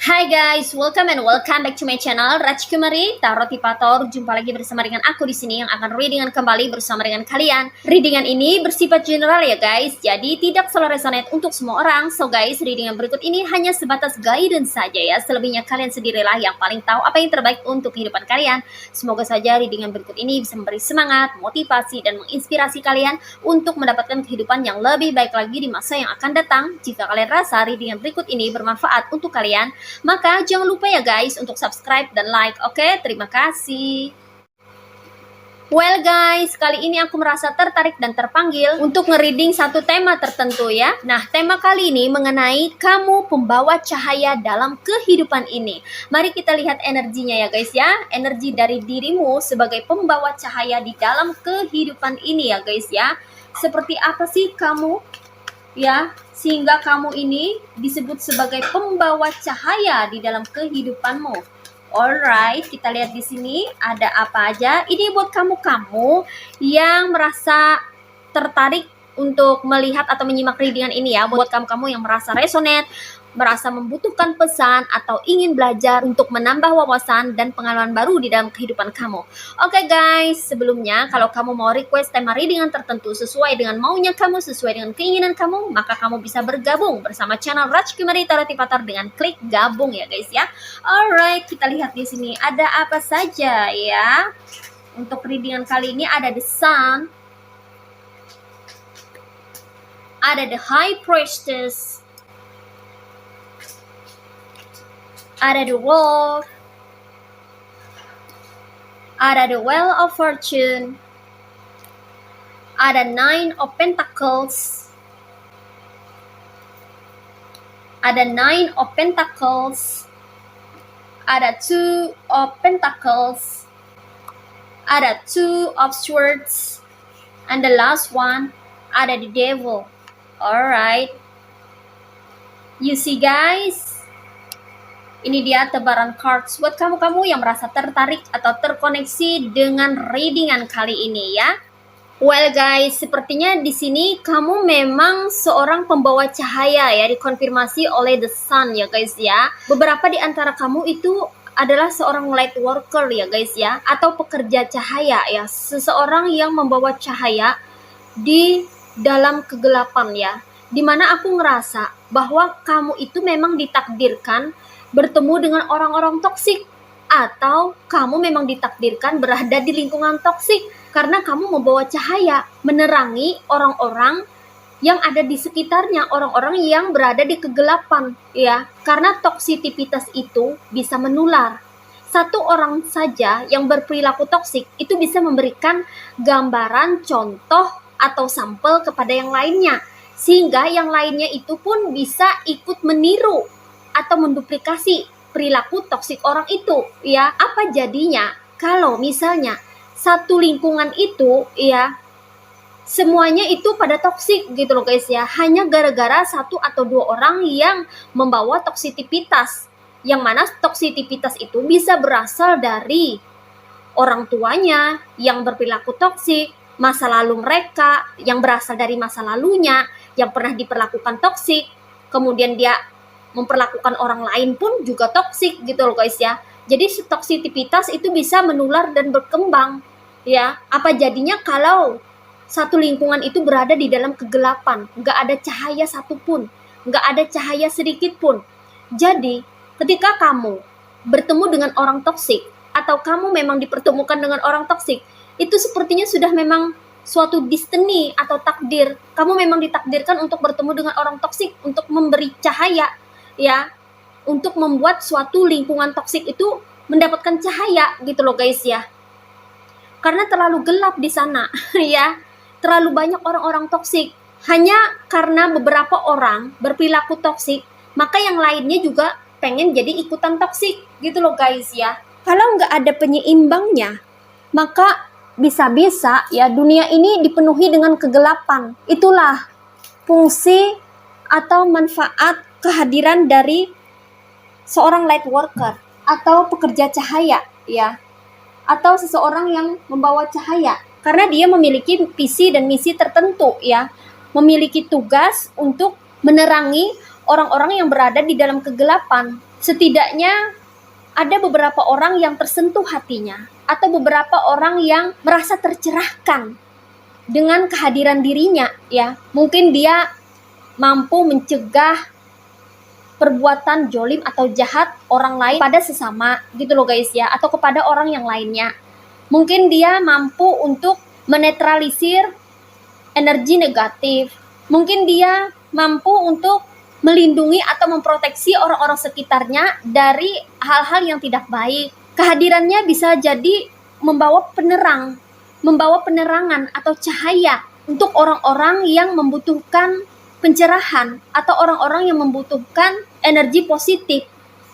Hai guys, welcome back to my channel Raj Kumari Tarot Tipator. Jumpa lagi bersama dengan aku di sini yang akan readingan kembali bersama dengan kalian. Readingan ini bersifat general ya guys, jadi tidak selalu resonate untuk semua orang. So guys, readingan berikut ini hanya sebatas guidance saja ya. Selebihnya kalian sendirilah yang paling tahu apa yang terbaik untuk kehidupan kalian. Semoga saja readingan berikut ini bisa memberi semangat, motivasi, dan menginspirasi kalian untuk mendapatkan kehidupan yang lebih baik lagi di masa yang akan datang. Jika kalian rasa readingan berikut ini bermanfaat untuk kalian, maka jangan lupa ya guys untuk subscribe dan like. Oke, terima kasih. Well guys, kali ini aku merasa tertarik dan terpanggil untuk nge-reading satu tema tertentu ya. Nah, tema kali ini mengenai kamu pembawa cahaya dalam kehidupan ini. Mari kita lihat energinya ya guys ya. Energi dari dirimu sebagai pembawa cahaya di dalam kehidupan ini ya guys ya. Seperti apa sih kamu ya, sehingga kamu ini disebut sebagai pembawa cahaya di dalam kehidupanmu. Alright, kita lihat di sini ada apa aja. Ini buat kamu yang merasa tertarik untuk melihat atau menyimak readingan ini ya. Buat kamu yang merasa resonate, merasa membutuhkan pesan, atau ingin belajar untuk menambah wawasan dan pengalaman baru di dalam kehidupan kamu. Oke guys, sebelumnya kalau kamu mau request tema readingan tertentu sesuai dengan maunya kamu, sesuai dengan keinginan kamu, maka kamu bisa bergabung bersama channel Raj Kumari Tarot Tipator dengan klik gabung ya guys ya. Alright, kita lihat di sini ada apa saja ya. Untuk readingan kali ini ada The Sun, ada The High Priestess, ada The Wolf, ada The Wheel of Fortune, ada Nine of Pentacles, ada Nine of Pentacles, ada Two of Pentacles, ada Two of Swords, and the last one, ada The Devil. Alright, you see guys, ini dia tebaran cards buat kamu yang merasa tertarik atau terkoneksi dengan readingan kali ini ya. Well guys, sepertinya di sini kamu memang seorang pembawa cahaya ya, dikonfirmasi oleh The Sun ya guys ya. Beberapa di antara kamu itu adalah seorang light worker ya guys ya, atau pekerja cahaya ya, seseorang yang membawa cahaya di dalam kegelapan ya. Dimana aku ngerasa bahwa kamu itu memang ditakdirkan bertemu dengan orang-orang toksik, atau kamu memang ditakdirkan berada di lingkungan toksik karena kamu membawa cahaya menerangi orang-orang yang ada di sekitarnya, orang-orang yang berada di kegelapan ya. Karena toksitivitas itu bisa menular. Satu orang saja yang berperilaku toksik itu bisa memberikan gambaran, contoh, atau sampel kepada yang lainnya, sehingga yang lainnya itu pun bisa ikut meniru atau menduplikasi perilaku toksik orang itu ya. Apa jadinya kalau misalnya satu lingkungan itu ya semuanya itu pada toksik gitu loh guys ya, hanya gara-gara satu atau dua orang yang membawa toksitivitas, yang mana toksitivitas itu bisa berasal dari orang tuanya yang berperilaku toksik, masa lalu mereka yang berasal dari masa lalunya yang pernah diperlakukan toksik, kemudian dia memperlakukan orang lain pun juga toksik gitu loh guys ya. Jadi toksitivitas itu bisa menular dan berkembang ya. Apa jadinya kalau satu lingkungan itu berada di dalam kegelapan, nggak ada cahaya satupun, nggak ada cahaya sedikit pun. Jadi ketika kamu bertemu dengan orang toksik, atau kamu memang dipertemukan dengan orang toksik, itu sepertinya sudah memang suatu destiny atau takdir. Kamu memang ditakdirkan untuk bertemu dengan orang toksik, untuk memberi cahaya ya, untuk membuat suatu lingkungan toksik itu mendapatkan cahaya gitu loh guys ya. Karena terlalu gelap di sana ya, terlalu banyak orang-orang toksik. Hanya karena beberapa orang berperilaku toksik, maka yang lainnya juga pengen jadi ikutan toksik gitu loh guys ya. Kalau nggak ada penyeimbangnya, maka bisa-bisa ya dunia ini dipenuhi dengan kegelapan. Itulah fungsi atau manfaat kehadiran dari seorang light worker atau pekerja cahaya ya, atau seseorang yang membawa cahaya, karena dia memiliki visi dan misi tertentu ya, memiliki tugas untuk menerangi orang-orang yang berada di dalam kegelapan Setidaknya ada beberapa orang yang tersentuh hatinya, atau beberapa orang yang merasa tercerahkan dengan kehadiran dirinya, ya. Mungkin dia mampu mencegah perbuatan jolim atau jahat orang lain pada sesama, gitu loh guys ya, atau kepada orang yang lainnya. Mungkin dia mampu untuk menetralisir energi negatif. Mungkin dia mampu untuk melindungi atau memproteksi orang-orang sekitarnya dari hal-hal yang tidak baik. Kehadirannya bisa jadi membawa penerangan atau cahaya untuk orang-orang yang membutuhkan pencerahan atau orang-orang yang membutuhkan energi positif,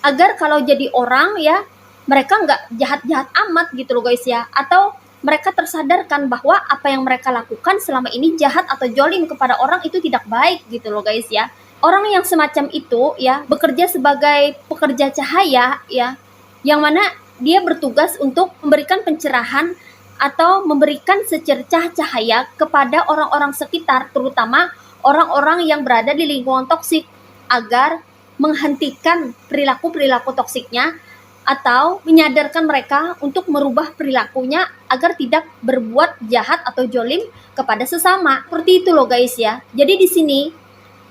agar kalau jadi orang ya mereka nggak jahat-jahat amat gitu loh guys ya, atau mereka tersadarkan bahwa apa yang mereka lakukan selama ini jahat atau jolim kepada orang itu tidak baik gitu loh guys ya. Orang yang semacam itu ya bekerja sebagai pekerja cahaya ya, yang mana dia bertugas untuk memberikan pencerahan atau memberikan secercah cahaya kepada orang-orang sekitar, terutama orang-orang yang berada di lingkungan toksik, agar menghentikan perilaku-perilaku toksiknya atau menyadarkan mereka untuk merubah perilakunya agar tidak berbuat jahat atau jolim kepada sesama. Seperti itu loh guys ya. Jadi di sini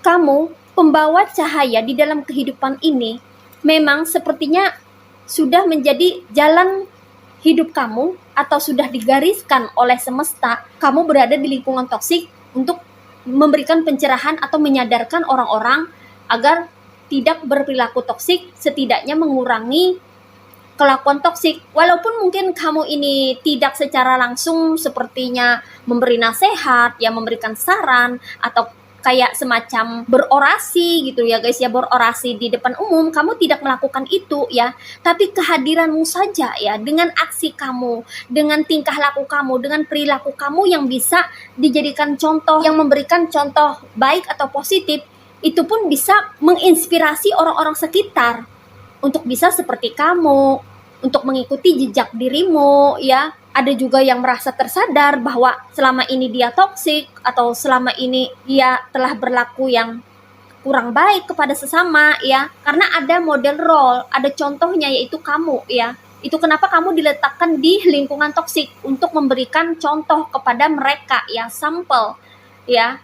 kamu pembawa cahaya di dalam kehidupan ini memang sepertinya sudah menjadi jalan hidup kamu atau sudah digariskan oleh semesta. Kamu berada di lingkungan toksik untuk memberikan pencerahan atau menyadarkan orang-orang agar tidak berperilaku toksik, setidaknya mengurangi kelakuan toksik. Walaupun mungkin kamu ini tidak secara langsung sepertinya memberi nasihat, ya memberikan saran atau kayak semacam berorasi gitu ya guys ya, berorasi di depan umum, kamu tidak melakukan itu ya, tapi kehadiranmu saja ya, dengan aksi kamu, dengan tingkah laku kamu, dengan perilaku kamu yang bisa dijadikan contoh, yang memberikan contoh baik atau positif, itu pun bisa menginspirasi orang-orang sekitar untuk bisa seperti kamu, untuk mengikuti jejak dirimu ya. Ada juga yang merasa tersadar bahwa selama ini dia toksik atau selama ini dia telah berlaku yang kurang baik kepada sesama ya, karena ada model role, ada contohnya yaitu kamu ya. Itu kenapa kamu diletakkan di lingkungan toksik, untuk memberikan contoh kepada mereka ya, sampel ya,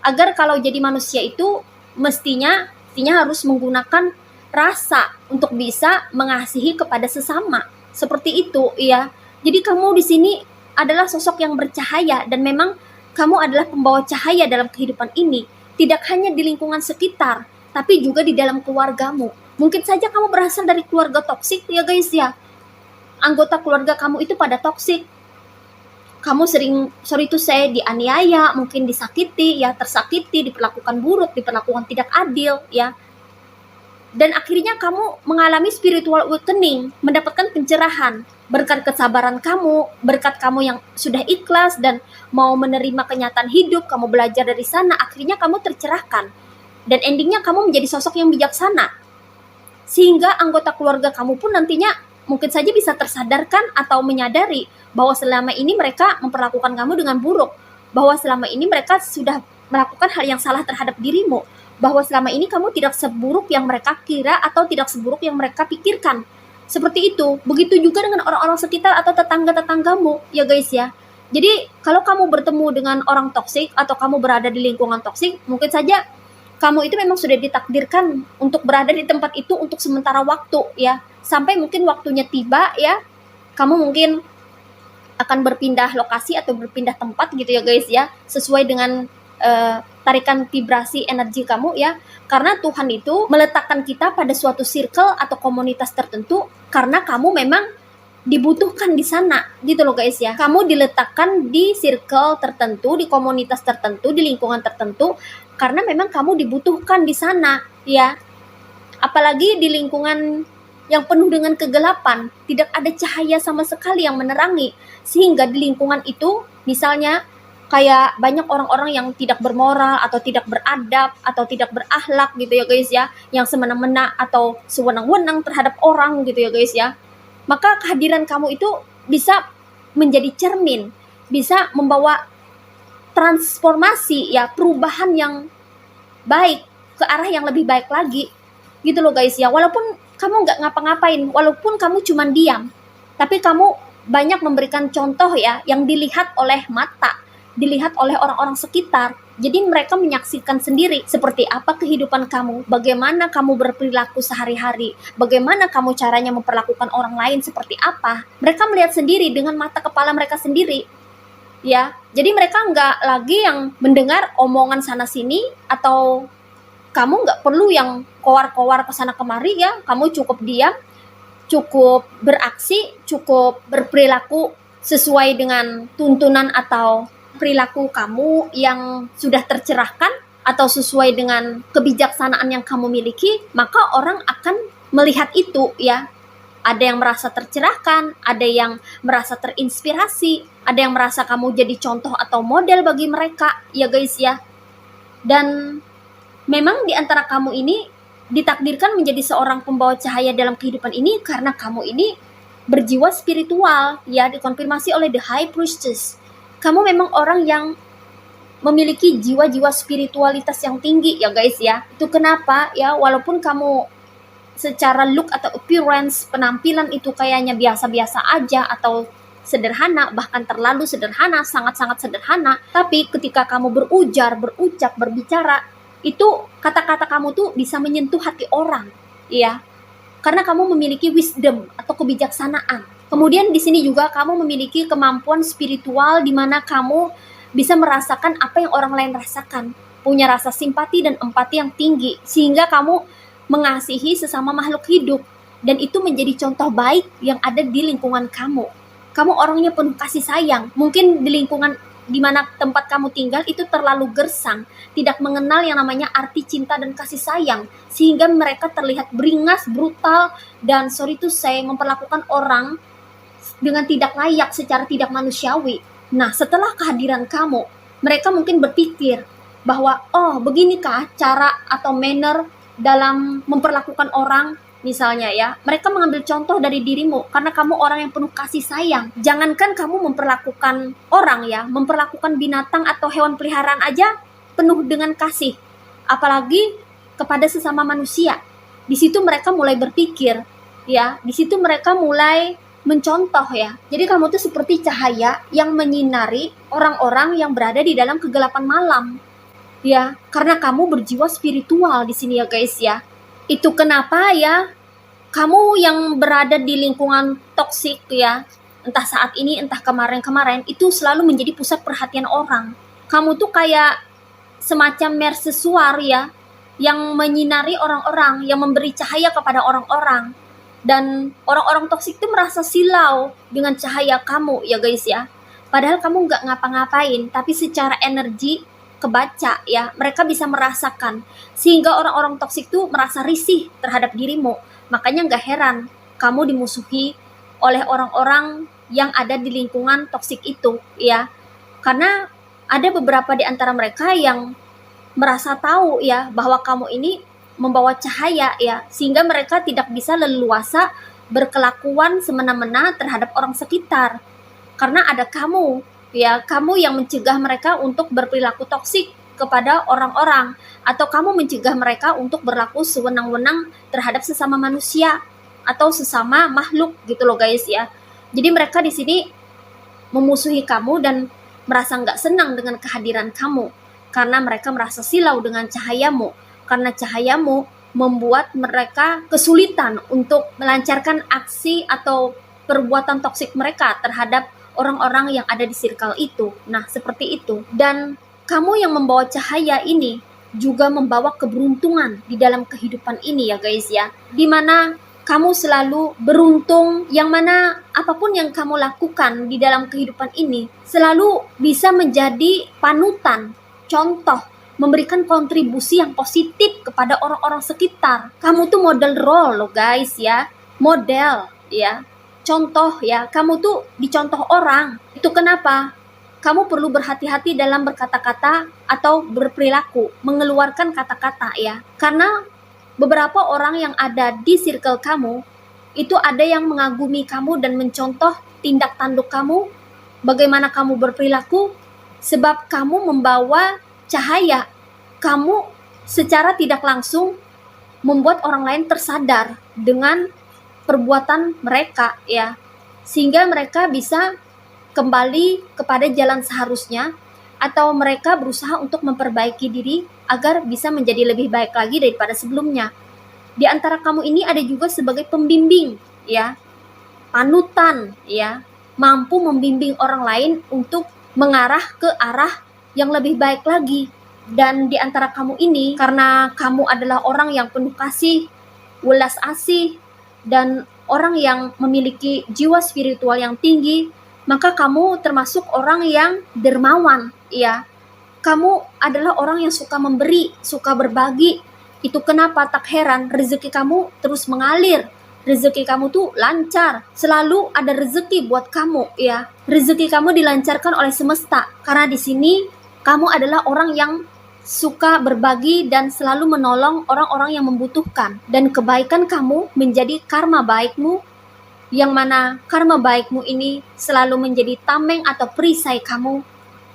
agar kalau jadi manusia itu mestinya harus menggunakan rasa untuk bisa mengasihi kepada sesama, seperti itu ya. Jadi kamu di sini adalah sosok yang bercahaya, dan memang kamu adalah pembawa cahaya dalam kehidupan ini, tidak hanya di lingkungan sekitar, tapi juga di dalam keluargamu. Mungkin saja kamu berasal dari keluarga toksik ya guys ya. Anggota keluarga kamu itu pada toksik. Kamu sering, sorry to say, dianiaya, mungkin disakiti ya, tersakiti, diperlakukan buruk, diperlakukan tidak adil ya. Dan akhirnya kamu mengalami spiritual awakening, mendapatkan pencerahan berkat kesabaran kamu, berkat kamu yang sudah ikhlas dan mau menerima kenyataan hidup. Kamu belajar dari sana, akhirnya kamu tercerahkan, dan endingnya kamu menjadi sosok yang bijaksana, sehingga anggota keluarga kamu pun nantinya mungkin saja bisa tersadarkan atau menyadari bahwa selama ini mereka memperlakukan kamu dengan buruk, bahwa selama ini mereka sudah melakukan hal yang salah terhadap dirimu, bahwa selama ini kamu tidak seburuk yang mereka kira atau tidak seburuk yang mereka pikirkan. Seperti itu. Begitu juga dengan orang-orang sekitar atau tetangga-tetanggamu ya guys ya. Jadi kalau kamu bertemu dengan orang toksik atau kamu berada di lingkungan toksik, mungkin saja kamu itu memang sudah ditakdirkan untuk berada di tempat itu untuk sementara waktu ya, sampai mungkin waktunya tiba ya, kamu mungkin akan berpindah lokasi atau berpindah tempat gitu ya guys ya, sesuai dengan tarikan vibrasi energi kamu ya. Karena Tuhan itu meletakkan kita pada suatu circle atau komunitas tertentu karena kamu memang dibutuhkan di sana gitu loh guys ya. Kamu diletakkan di circle tertentu, di komunitas tertentu, di lingkungan tertentu karena memang kamu dibutuhkan di sana ya. Apalagi di lingkungan yang penuh dengan kegelapan, tidak ada cahaya sama sekali yang menerangi, sehingga di lingkungan itu misalnya kayak banyak orang-orang yang tidak bermoral atau tidak beradab atau tidak berakhlak gitu ya guys ya, yang semena-mena atau sewenang-wenang terhadap orang gitu ya guys ya. Maka kehadiran kamu itu bisa menjadi cermin, bisa membawa transformasi ya, perubahan yang baik ke arah yang lebih baik lagi. gitu loh guys ya. Walaupun kamu nggak ngapa-ngapain, walaupun kamu cuma diam, tapi kamu banyak memberikan contoh ya, yang dilihat oleh mata, dilihat oleh orang-orang sekitar. Jadi mereka menyaksikan sendiri seperti apa kehidupan kamu, bagaimana kamu berperilaku sehari-hari, bagaimana kamu caranya memperlakukan orang lain seperti apa. Mereka melihat sendiri dengan mata kepala mereka sendiri. Ya, jadi mereka nggak lagi yang mendengar omongan sana sini, atau kamu nggak perlu yang kowar-kowar ke sana kemari ya. Kamu cukup diam, cukup beraksi, cukup berperilaku sesuai dengan tuntunan atau perilaku kamu yang sudah tercerahkan, atau sesuai dengan kebijaksanaan yang kamu miliki, maka orang akan melihat itu ya. Ada yang merasa tercerahkan, ada yang merasa terinspirasi, ada yang merasa kamu jadi contoh atau model bagi mereka ya guys ya. Dan memang di antara kamu ini ditakdirkan menjadi seorang pembawa cahaya dalam kehidupan ini karena kamu ini berjiwa spiritual ya, dikonfirmasi oleh the high priestess. Kamu memang orang yang memiliki jiwa-jiwa spiritualitas yang tinggi ya guys ya. Itu kenapa ya, walaupun kamu secara look atau appearance, penampilan itu kayaknya biasa-biasa aja atau sederhana, bahkan terlalu sederhana, sangat-sangat sederhana, tapi ketika kamu berucap, berbicara, itu kata-kata kamu tuh bisa menyentuh hati orang ya, karena kamu memiliki wisdom atau kebijaksanaan. Kemudian di sini juga kamu memiliki kemampuan spiritual di mana kamu bisa merasakan apa yang orang lain rasakan, punya rasa simpati dan empati yang tinggi, sehingga kamu mengasihi sesama makhluk hidup, dan itu menjadi contoh baik yang ada di lingkungan kamu. Kamu orangnya penuh kasih sayang. Mungkin di lingkungan di mana tempat kamu tinggal itu terlalu gersang, tidak mengenal yang namanya arti cinta dan kasih sayang, sehingga mereka terlihat beringas, brutal, dan sorry to say, memperlakukan orang dengan tidak layak, secara tidak manusiawi. Nah, setelah kehadiran kamu, mereka mungkin berpikir bahwa, oh beginikah cara atau manner dalam memperlakukan orang, misalnya ya. Mereka mengambil contoh dari dirimu karena kamu orang yang penuh kasih sayang. Jangankan kamu memperlakukan orang ya, memperlakukan binatang atau hewan peliharaan aja penuh dengan kasih, apalagi kepada sesama manusia. Di situ mereka mulai berpikir ya, di situ mereka mulai mencontoh ya. Jadi kamu tuh seperti cahaya yang menyinari orang-orang yang berada di dalam kegelapan malam. Ya, karena kamu berjiwa spiritual di sini ya guys ya. Itu kenapa ya kamu yang berada di lingkungan toksik ya, entah saat ini entah kemarin-kemarin, itu selalu menjadi pusat perhatian orang. Kamu tuh kayak semacam mercusuar ya, yang menyinari orang-orang, yang memberi cahaya kepada orang-orang. Dan orang-orang toksik itu merasa silau dengan cahaya kamu ya guys ya. Padahal kamu nggak ngapa-ngapain, tapi secara energi kebaca ya, mereka bisa merasakan, sehingga orang-orang toksik itu merasa risih terhadap dirimu. Makanya nggak heran kamu dimusuhi oleh orang-orang yang ada di lingkungan toksik itu ya, karena ada beberapa di antara mereka yang merasa tahu ya bahwa kamu ini membawa cahaya ya, sehingga mereka tidak bisa leluasa berkelakuan semena-mena terhadap orang sekitar karena ada kamu ya. Kamu yang mencegah mereka untuk berperilaku toksik kepada orang-orang, atau kamu mencegah mereka untuk berlaku sewenang-wenang terhadap sesama manusia atau sesama makhluk gitu loh guys ya. Jadi mereka di sini memusuhi kamu dan merasa nggak senang dengan kehadiran kamu karena mereka merasa silau dengan cahayamu, karena cahayamu membuat mereka kesulitan untuk melancarkan aksi atau perbuatan toksik mereka terhadap orang-orang yang ada di circle itu. Nah, seperti itu. Dan kamu yang membawa cahaya ini juga membawa keberuntungan di dalam kehidupan ini ya guys ya. Dimana kamu selalu beruntung, yang mana apapun yang kamu lakukan di dalam kehidupan ini selalu bisa menjadi panutan, contoh, memberikan kontribusi yang positif kepada orang-orang sekitar. Kamu tuh model role loh guys ya, model ya, contoh ya, kamu tuh dicontoh orang. Itu kenapa kamu perlu berhati-hati dalam berkata-kata atau berperilaku, mengeluarkan kata-kata ya, karena beberapa orang yang ada di circle kamu itu ada yang mengagumi kamu dan mencontoh tindak tanduk kamu, bagaimana kamu berperilaku, sebab kamu membawa cahaya. Kamu secara tidak langsung membuat orang lain tersadar dengan perbuatan mereka ya, sehingga mereka bisa kembali kepada jalan seharusnya, atau mereka berusaha untuk memperbaiki diri agar bisa menjadi lebih baik lagi daripada sebelumnya. Di antara kamu ini ada juga sebagai pembimbing ya, panutan ya, mampu membimbing orang lain untuk mengarah ke arah yang lebih baik lagi. Dan di antara kamu ini, karena kamu adalah orang yang penuh kasih, welas asih, dan orang yang memiliki jiwa spiritual yang tinggi, maka kamu termasuk orang yang dermawan ya. Kamu adalah orang yang suka memberi, suka berbagi. Itu kenapa tak heran rezeki kamu terus mengalir. Rezeki kamu tuh lancar, selalu ada rezeki buat kamu ya. Rezeki kamu dilancarkan oleh semesta, karena di sini kamu adalah orang yang suka berbagi dan selalu menolong orang-orang yang membutuhkan. Dan kebaikan kamu menjadi karma baikmu, yang mana karma baikmu ini selalu menjadi tameng atau perisai kamu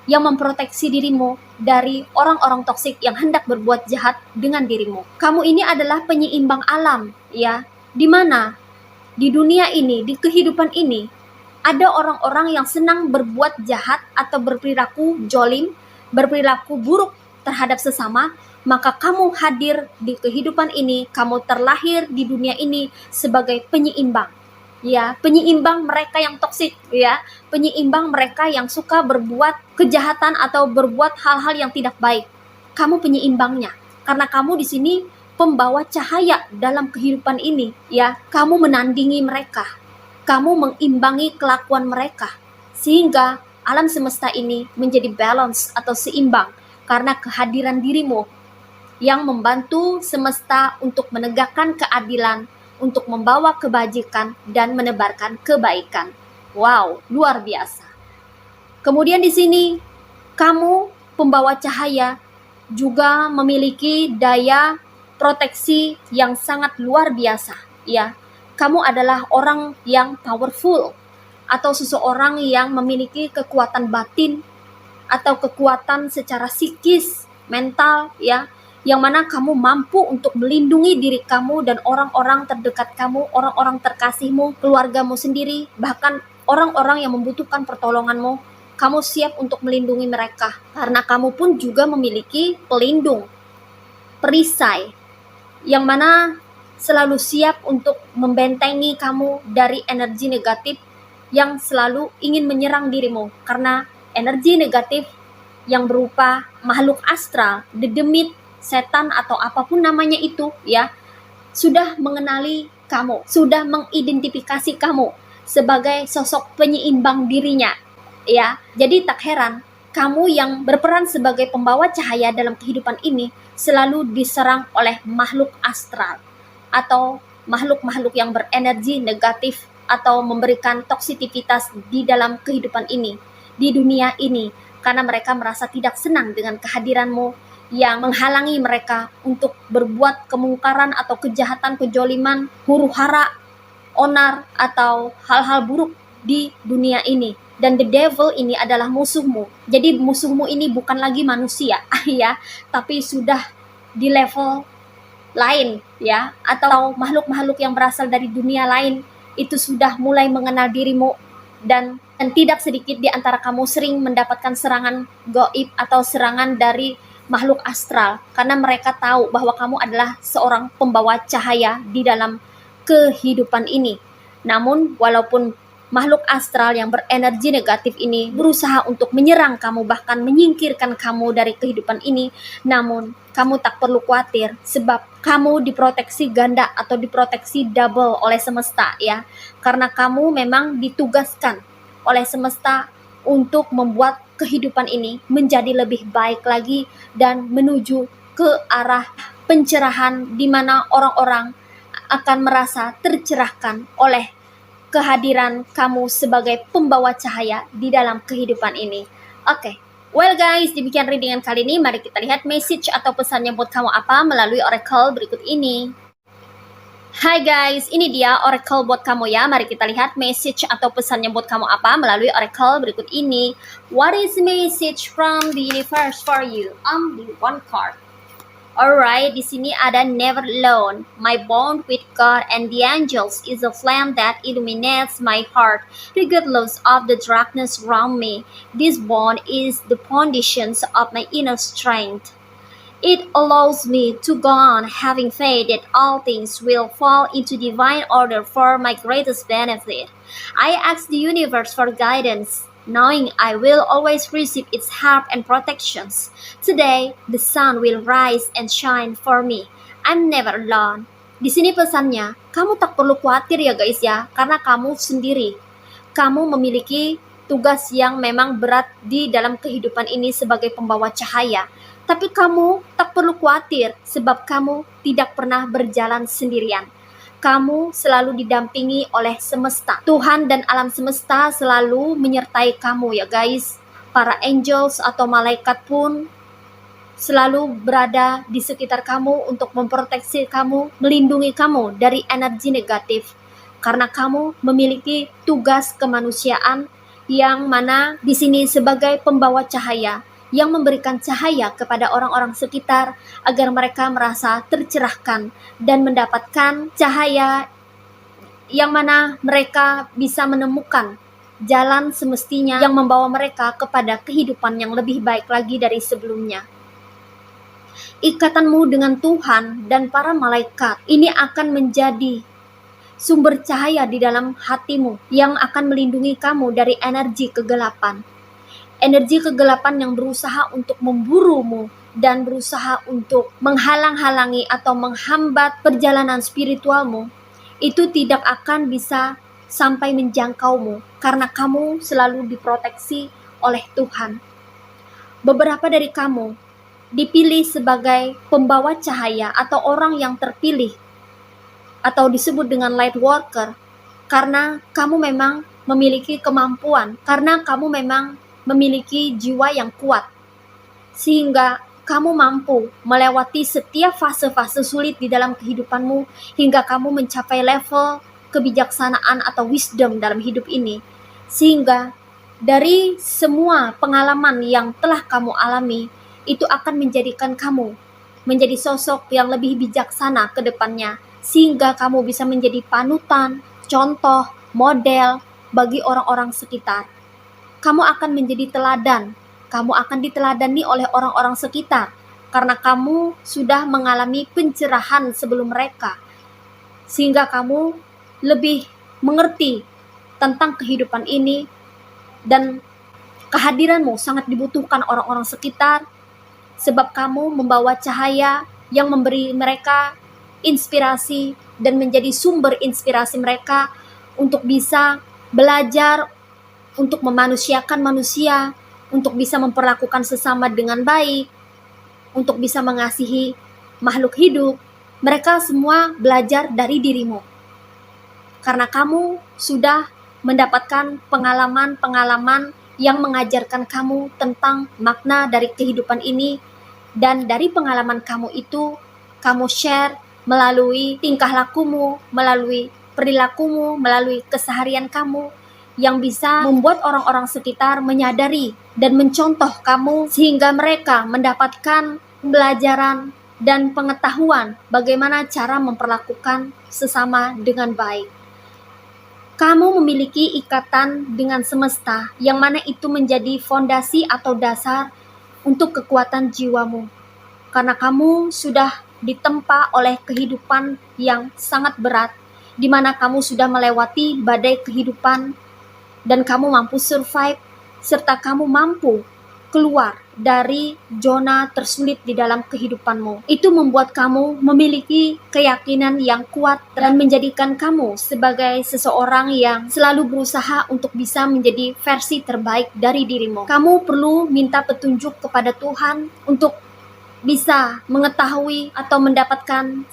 yang memproteksi dirimu dari orang-orang toksik yang hendak berbuat jahat dengan dirimu. Kamu ini adalah penyeimbang alam ya, di mana di dunia ini, di kehidupan ini, ada orang-orang yang senang berbuat jahat atau berperilaku jolim, berperilaku buruk terhadap sesama, maka kamu hadir di kehidupan ini, kamu terlahir di dunia ini sebagai penyeimbang. Ya, penyeimbang mereka yang toksik ya, penyeimbang mereka yang suka berbuat kejahatan atau berbuat hal-hal yang tidak baik. Kamu penyeimbangnya, karena kamu di sini pembawa cahaya dalam kehidupan ini ya. Kamu menandingi mereka, kamu mengimbangi kelakuan mereka, sehingga alam semesta ini menjadi balance atau seimbang karena kehadiran dirimu yang membantu semesta untuk menegakkan keadilan, untuk membawa kebajikan dan menebarkan kebaikan. Wow, luar biasa. Kemudian di sini kamu pembawa cahaya juga memiliki daya proteksi yang sangat luar biasa ya. Kamu adalah orang yang powerful, atau seseorang yang memiliki kekuatan batin atau kekuatan secara psikis, mental ya, yang mana kamu mampu untuk melindungi diri kamu dan orang-orang terdekat kamu, orang-orang terkasihmu, keluargamu sendiri, bahkan orang-orang yang membutuhkan pertolonganmu. Kamu siap untuk melindungi mereka, karena kamu pun juga memiliki pelindung, perisai, yang mana selalu siap untuk membentengi kamu dari energi negatif yang selalu ingin menyerang dirimu. Karena energi negatif yang berupa makhluk astral, dedemit, setan atau apapun namanya itu ya, sudah mengenali kamu, sudah mengidentifikasi kamu sebagai sosok penyeimbang dirinya ya. Jadi tak heran kamu yang berperan sebagai pembawa cahaya dalam kehidupan ini selalu diserang oleh makhluk astral atau makhluk-makhluk yang berenergi negatif atau memberikan toksisitas di dalam kehidupan ini, di dunia ini, karena mereka merasa tidak senang dengan kehadiranmu yang menghalangi mereka untuk berbuat kemungkaran atau kejahatan, kejoliman, huru-hara, onar, atau hal-hal buruk di dunia ini. Dan the devil ini adalah musuhmu. Jadi musuhmu ini bukan lagi manusia ya, tapi sudah di level lain ya, atau makhluk-makhluk yang berasal dari dunia lain itu sudah mulai mengenal dirimu. Dan tidak sedikit di antara kamu sering mendapatkan serangan gaib atau serangan dari makhluk astral, karena mereka tahu bahwa kamu adalah seorang pembawa cahaya di dalam kehidupan ini. Namun walaupun makhluk astral yang berenergi negatif ini berusaha untuk menyerang kamu, bahkan menyingkirkan kamu dari kehidupan ini, namun kamu tak perlu khawatir, sebab kamu diproteksi ganda atau diproteksi double oleh semesta ya. Karena kamu memang ditugaskan oleh semesta untuk membuat kehidupan ini menjadi lebih baik lagi dan menuju ke arah pencerahan, di mana orang-orang akan merasa tercerahkan oleh kehadiran kamu sebagai pembawa cahaya di dalam kehidupan ini. Oke, well guys, demikian readingan kali ini. Mari kita lihat message atau pesannya buat kamu apa melalui oracle berikut ini. Hai guys, ini dia oracle buat kamu ya. Mari kita lihat message atau pesannya buat kamu apa melalui oracle berikut ini. What is message from the universe for you? Only one card. Alright, di sini ada never alone. My bond with God and the angels is a flame that illuminates my heart, regardless of the darkness around me. This bond is the foundation of my inner strength. It allows me to go on having faith that all things will fall into divine order for my greatest benefit. I ask the universe for guidance, knowing I will always receive its help and protections. Today, the sun will rise and shine for me. I'm never alone. Di sini pesannya, kamu tak perlu khawatir ya guys ya, karena kamu sendiri. Kamu memiliki tugas yang memang berat di dalam kehidupan ini sebagai pembawa cahaya. Tapi kamu tak perlu khawatir sebab kamu tidak pernah berjalan sendirian. Kamu selalu didampingi oleh semesta. Tuhan dan alam semesta selalu menyertai kamu ya guys. Para angels atau malaikat pun selalu berada di sekitar kamu untuk memproteksi kamu, melindungi kamu dari energi negatif. Karena kamu memiliki tugas kemanusiaan yang mana di sini sebagai pembawa cahaya yang memberikan cahaya kepada orang-orang sekitar agar mereka merasa tercerahkan dan mendapatkan cahaya yang mana mereka bisa menemukan jalan semestinya yang membawa mereka kepada kehidupan yang lebih baik lagi dari sebelumnya. Ikatanmu dengan Tuhan dan para malaikat ini akan menjadi sumber cahaya di dalam hatimu yang akan melindungi kamu dari energi kegelapan. Energi kegelapan yang berusaha untuk memburumu dan berusaha untuk menghalang-halangi atau menghambat perjalanan spiritualmu, itu tidak akan bisa sampai menjangkaumu karena kamu selalu diproteksi oleh Tuhan. Beberapa dari kamu dipilih sebagai pembawa cahaya atau orang yang terpilih atau disebut dengan light worker karena kamu memang memiliki kemampuan, karena kamu memang memiliki jiwa yang kuat, sehingga kamu mampu melewati setiap fase-fase sulit di dalam kehidupanmu hingga kamu mencapai level kebijaksanaan atau wisdom dalam hidup ini. Sehingga dari semua pengalaman yang telah kamu alami, itu akan menjadikan kamu menjadi sosok yang lebih bijaksana ke depannya, sehingga kamu bisa menjadi panutan, contoh, model bagi orang-orang sekitar. Kamu akan menjadi teladan. Kamu akan diteladani oleh orang-orang sekitar karena kamu sudah mengalami pencerahan sebelum mereka, sehingga kamu lebih mengerti tentang kehidupan ini dan kehadiranmu sangat dibutuhkan orang-orang sekitar sebab kamu membawa cahaya yang memberi mereka inspirasi dan menjadi sumber inspirasi mereka untuk bisa belajar untuk memanusiakan manusia, untuk bisa memperlakukan sesama dengan baik, untuk bisa mengasihi makhluk hidup. Mereka semua belajar dari dirimu. Karena kamu sudah mendapatkan pengalaman-pengalaman yang mengajarkan kamu tentang makna dari kehidupan ini, dan dari pengalaman kamu itu, kamu share melalui tingkah lakumu, melalui perilakumu, melalui keseharian kamu, yang bisa membuat orang-orang sekitar menyadari dan mencontoh kamu sehingga mereka mendapatkan pembelajaran dan pengetahuan bagaimana cara memperlakukan sesama dengan baik. Kamu memiliki ikatan dengan semesta yang mana itu menjadi fondasi atau dasar untuk kekuatan jiwamu. Karena kamu sudah ditempa oleh kehidupan yang sangat berat, di mana kamu sudah melewati badai kehidupan dan kamu mampu survive, serta kamu mampu keluar dari zona tersulit di dalam kehidupanmu. Itu membuat kamu memiliki keyakinan yang kuat dan menjadikan kamu sebagai seseorang yang selalu berusaha untuk bisa menjadi versi terbaik dari dirimu. Kamu perlu minta petunjuk kepada Tuhan untuk bisa mengetahui atau mendapatkan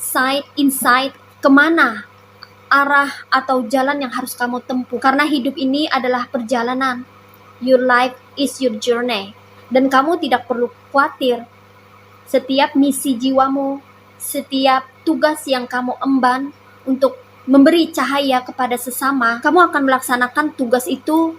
insight kemana arah atau jalan yang harus kamu tempuh. Karena hidup ini adalah perjalanan. Your life is your journey. Dan kamu tidak perlu khawatir. Setiap misi jiwamu, setiap tugas yang kamu emban untuk memberi cahaya kepada sesama, kamu akan melaksanakan tugas itu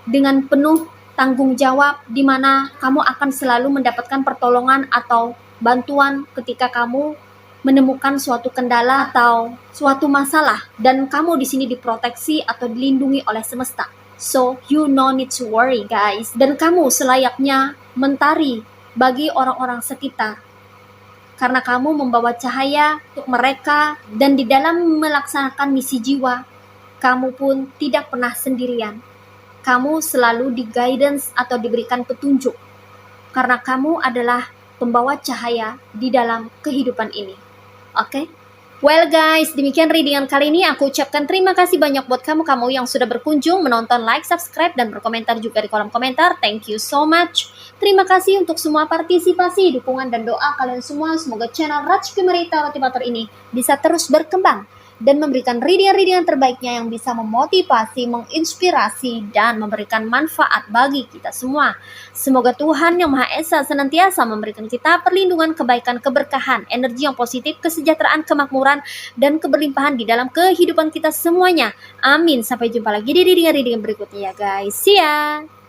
dengan penuh tanggung jawab, di mana kamu akan selalu mendapatkan pertolongan atau bantuan ketika kamu menemukan suatu kendala atau suatu masalah, dan kamu di sini diproteksi atau dilindungi oleh semesta. So you no need to worry guys, dan kamu selayaknya mentari bagi orang-orang sekitar karena kamu membawa cahaya untuk mereka, dan di dalam melaksanakan misi jiwa kamu pun tidak pernah sendirian. Kamu selalu di guidance atau diberikan petunjuk karena kamu adalah pembawa cahaya di dalam kehidupan ini. Oke? Well guys, demikian readingan kali ini. Aku ucapkan terima kasih banyak buat kamu yang sudah berkunjung, menonton, like, subscribe, dan berkomentar juga di kolom komentar. Thank you so much. Terima kasih untuk semua partisipasi, dukungan, dan doa kalian semua. Semoga channel Rajki Merita Motivator ini bisa terus berkembang dan memberikan readingan-readingan terbaiknya yang bisa memotivasi, menginspirasi, dan memberikan manfaat bagi kita semua. Semoga Tuhan Yang Maha Esa senantiasa memberikan kita perlindungan, kebaikan, keberkahan, energi yang positif, kesejahteraan, kemakmuran, dan keberlimpahan di dalam kehidupan kita semuanya. Amin. Sampai jumpa lagi di readingan-readingan berikutnya ya guys. See ya!